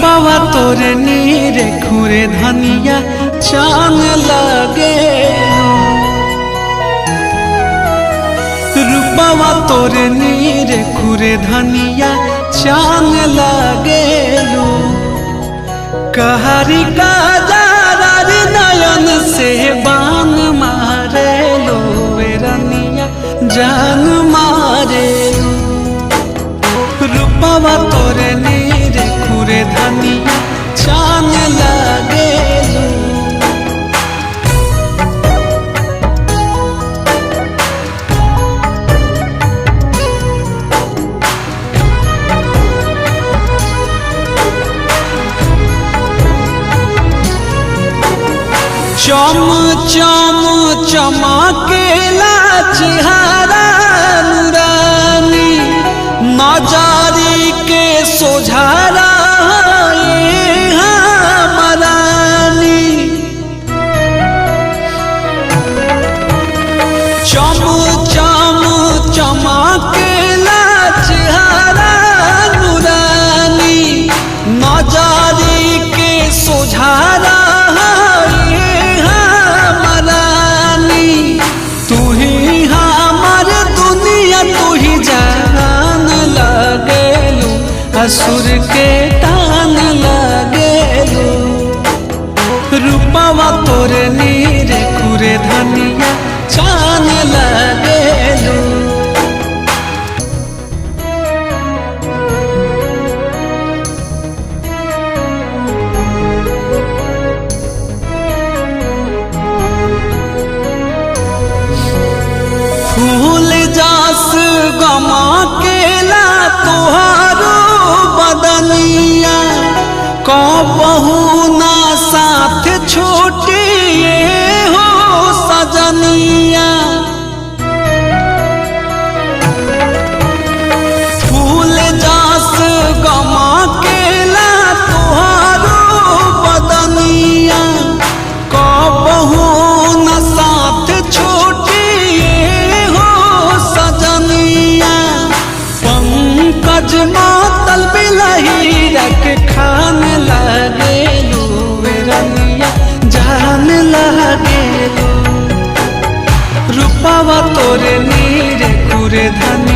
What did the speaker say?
रूपावा तोरे नीरे खुरे धनिया चान लगे। रूपावा तोरे नीरे खुरे धनिया चान लगे। कहरी का जारी नयन से बान मारे लो रनिया जान मारे। रूपावा तोरे नीरे खुरे धनिया चान लगे। चम चम चमकेला चेहरा नूरानी नजारी के सोझारा मरानी। चम चम चमकेला चेहरा नूरानी नजारी के सोझारा असुर के तान लगे। रूपावा तोरे नीरे खुरे धनिया चान लगे। फूल जास गमा केला तोहारो बदनिया कबहू ना साथ छोटिए हो सजनिया। फूल जास गमा केला तोहारो बदनिया कबहू ना साथ छोटिए हो सजनिया। पंकज मातल बिलही रख खान लगे रनिया जान लगे। रूपावा तोरे नीरे खुरे धनिया